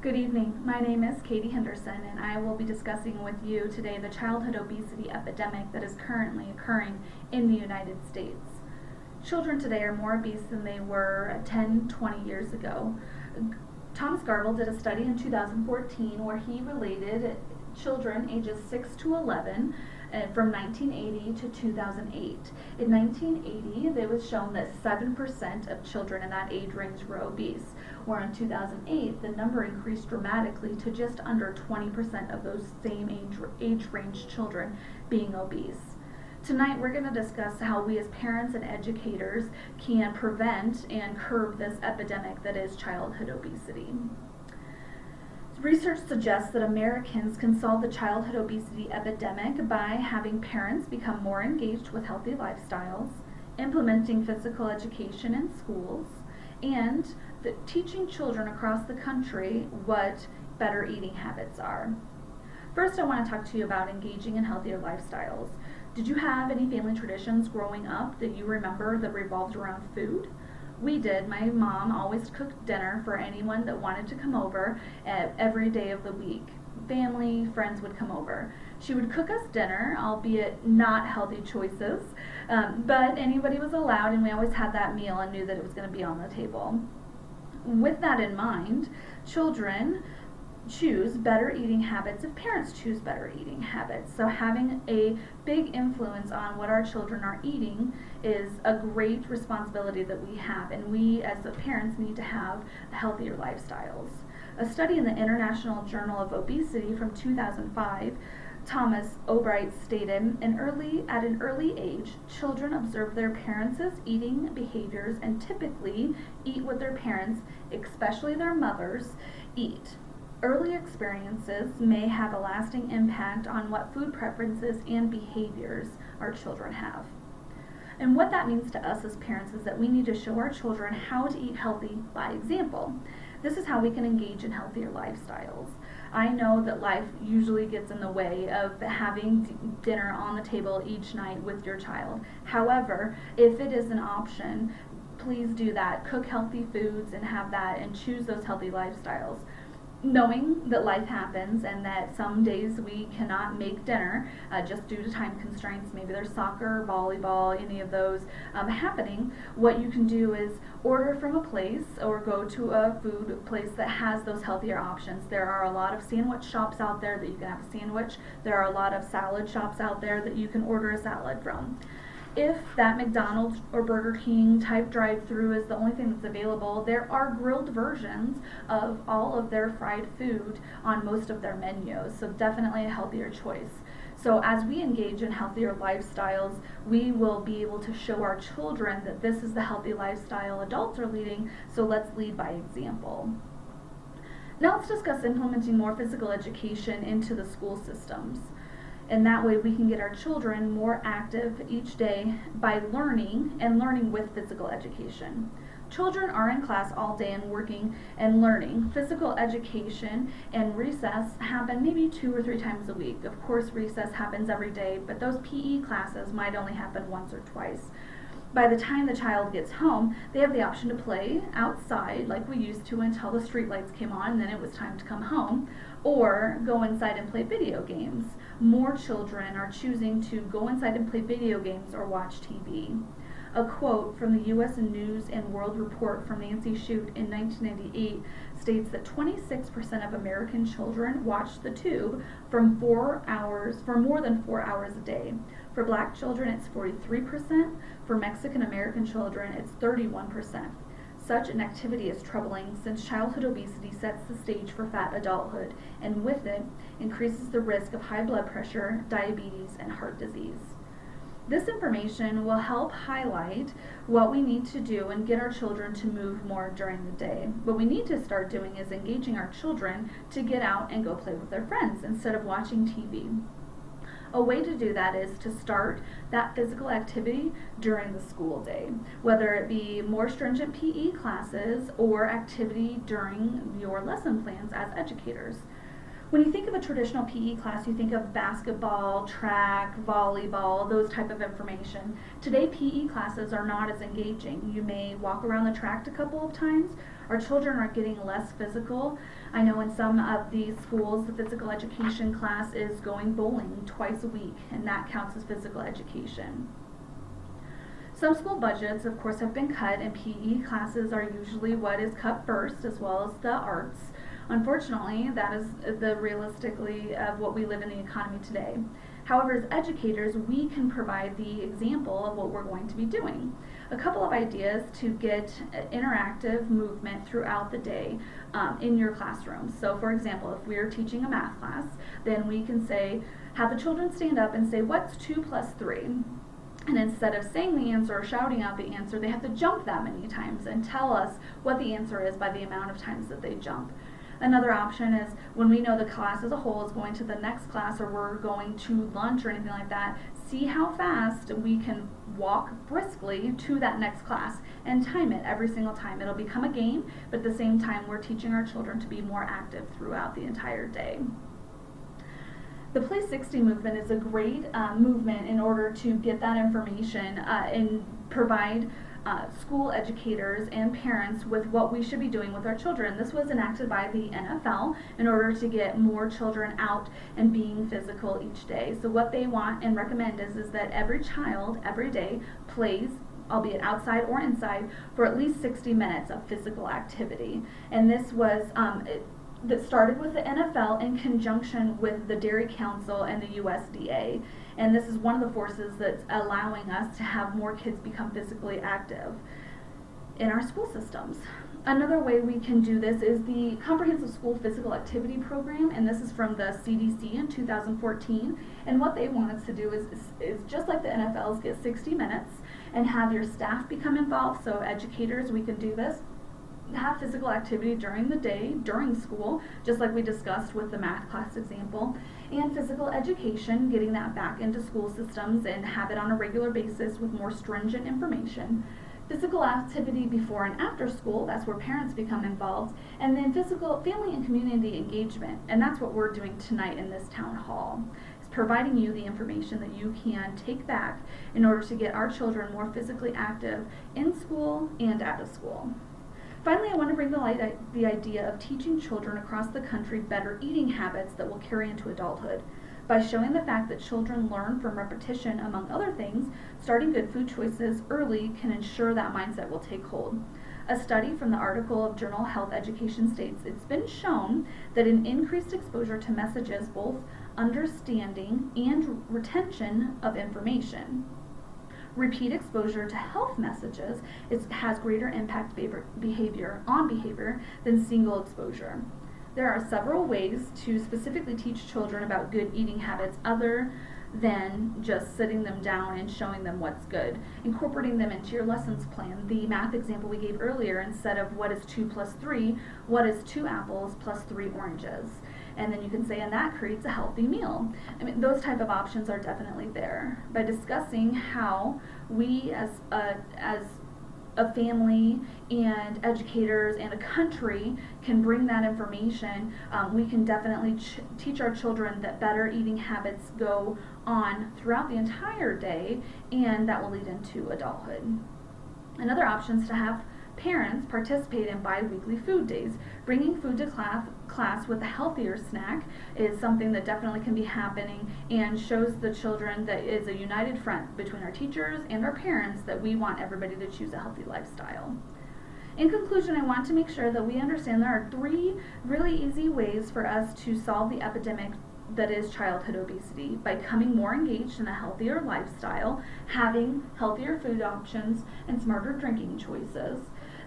Good evening. My name is Katie Henderson, and I will be discussing with you today the childhood obesity epidemic that is currently occurring in the United States. Children today are more obese than they were 10, 20 years ago. Thomas Garvel did a study in 2014 where he related children ages 6 to 11 from 1980 to 2008. In 1980, it was shown that 7% of children in that age range were obese, where in 2008, the number increased dramatically to just under 20% of those same age range children being obese. Tonight, we're going to discuss how we as parents and educators can prevent and curb this epidemic that is childhood obesity. Research suggests that Americans can solve the childhood obesity epidemic by having parents become more engaged with healthy lifestyles, implementing physical education in schools, and teaching children across the country what better eating habits are. First, I want to talk to you about engaging in healthier lifestyles. Did you have any family traditions growing up that you remember that revolved around food? We did. My mom always cooked dinner for anyone that wanted to come over every day of the week. Family, friends would come over. She would cook us dinner, albeit not healthy choices, but anybody was allowed, and we always had that meal and knew that it was going to be on the table. With that in mind, children choose better eating habits if parents choose better eating habits. So having a big influence on what our children are eating is a great responsibility that we have, and we as the parents need to have healthier lifestyles. A study in the International Journal of Obesity from 2005, Thomas Albright stated, at an early age, children observe their parents' eating behaviors and typically eat what their parents, especially their mothers, eat. Early experiences may have a lasting impact on what food preferences and behaviors our children have. And what that means to us as parents is that we need to show our children how to eat healthy by example. This is how we can engage in healthier lifestyles. I know that life usually gets in the way of having dinner on the table each night with your child. However, if it is an option, please do that. Cook healthy foods and have that, and choose those healthy lifestyles. Knowing that life happens and that some days we cannot make dinner just due to time constraints, maybe there's soccer, volleyball, any of those happening, what you can do is order from a place or go to a food place that has those healthier options. There are a lot of sandwich shops out there that you can have a sandwich. There are a lot of salad shops out there that you can order a salad from. If that McDonald's or Burger King type drive-through is the only thing that's available, there are grilled versions of all of their fried food on most of their menus, so definitely a healthier choice. So as we engage in healthier lifestyles, we will be able to show our children that this is the healthy lifestyle adults are leading, so let's lead by example. Now let's discuss implementing more physical education into the school systems. And that way we can get our children more active each day by learning with physical education. Children are in class all day and working and learning. Physical education and recess happen maybe 2 or 3 times a week. Of course, recess happens every day, but those PE classes might only happen once or twice. By the time the child gets home, they have the option to play outside like we used to until the street lights came on and then it was time to come home, or go inside and play video games. More children are choosing to go inside and play video games or watch TV. A quote from the U.S. News and World Report from Nancy Shute in 1998 states that 26% of American children watch the tube for more than 4 hours a day. For Black children, it's 43%. For Mexican American children, it's 31%. Such an activity is troubling since childhood obesity sets the stage for fat adulthood, and with it, increases the risk of high blood pressure, diabetes, and heart disease. This information will help highlight what we need to do and get our children to move more during the day. What we need to start doing is engaging our children to get out and go play with their friends instead of watching TV. A way to do that is to start that physical activity during the school day, whether it be more stringent PE classes or activity during your lesson plans as educators. When you think of a traditional PE class, you think of basketball, track, volleyball, those type of information. Today, PE classes are not as engaging. You may walk around the track a couple of times, Our children are getting less physical. I know in some of these schools, the physical education class is going bowling twice a week, and that counts as physical education. Some school budgets, of course, have been cut, and PE classes are usually what is cut first, as well as the arts. Unfortunately, that is the realistically of what we live in the economy today. However, as educators, we can provide the example of what we're going to be doing. A couple of ideas to get interactive movement throughout the day in your classroom. So, for example, if we're teaching a math class, then we can say, have the children stand up and say, what's 2 plus 3? And instead of saying the answer or shouting out the answer, they have to jump that many times and tell us what the answer is by the amount of times that they jump. Another option is when we know the class as a whole is going to the next class, or we're going to lunch or anything like that, see how fast we can walk briskly to that next class and time it every single time. It'll become a game, but at the same time we're teaching our children to be more active throughout the entire day. The Play 60 movement is a great movement in order to get that information and provide school educators and parents with what we should be doing with our children. This was enacted by the NFL in order to get more children out and being physical each day. So what they want and recommend is that every child every day plays, albeit outside or inside, for at least 60 minutes of physical activity. And this was that started with the NFL in conjunction with the Dairy Council and the USDA. And this is one of the forces that's allowing us to have more kids become physically active in our school systems. Another way we can do this is the Comprehensive School Physical Activity Program, and this is from the CDC in 2014. And what they want us to do is just like the NFL's, get 60 minutes and have your staff become involved. So educators, we can do this. Have physical activity during the day, during school, just like we discussed with the math class example, and physical education, getting that back into school systems and have it on a regular basis with more stringent information. Physical activity before and after school, that's where parents become involved, and then physical family and community engagement, and that's what we're doing tonight in this town hall. It's providing you the information that you can take back in order to get our children more physically active in school and out of school. Finally, I want to bring to light the idea of teaching children across the country better eating habits that will carry into adulthood. By showing the fact that children learn from repetition, among other things, starting good food choices early can ensure that mindset will take hold. A study from the article of Journal Health Education states it's been shown that an increased exposure to messages, both understanding and retention of information. Repeat exposure to health messages has greater impact on behavior than single exposure. There are several ways to specifically teach children about good eating habits other than just sitting them down and showing them what's good. Incorporating them into your lessons plan. The math example we gave earlier, instead of what is 2 plus 3, what is 2 apples plus 3 oranges? And then you can say, and that creates a healthy meal. I mean, those type of options are definitely there. By discussing how we as a family and educators and a country can bring that information, we can definitely teach our children that better eating habits go on throughout the entire day, and that will lead into adulthood. Another option is to have parents participate in bi-weekly food days. Bringing food to class with a healthier snack is something that definitely can be happening and shows the children that is a united front between our teachers and our parents that we want everybody to choose a healthy lifestyle. In conclusion, I want to make sure that we understand there are 3 really easy ways for us to solve the epidemic that is childhood obesity: by becoming more engaged in a healthier lifestyle, having healthier food options and smarter drinking choices,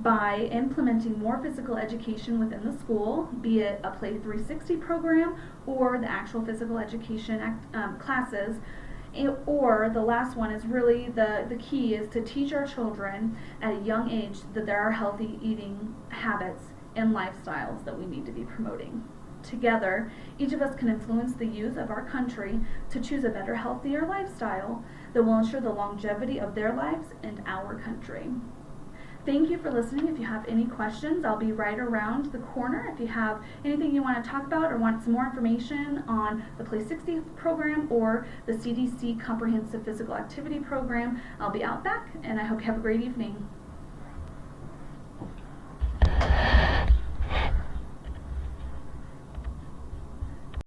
by implementing more physical education within the school, be it a Play 360 program or the actual physical education classes, or the last one is really the key is to teach our children at a young age that there are healthy eating habits and lifestyles that we need to be promoting. Together, each of us can influence the youth of our country to choose a better, healthier lifestyle that will ensure the longevity of their lives and our country. Thank you for listening. If you have any questions, I'll be right around the corner. If you have anything you want to talk about or want some more information on the Play 60 program or the CDC Comprehensive Physical Activity Program, I'll be out back, and I hope you have a great evening.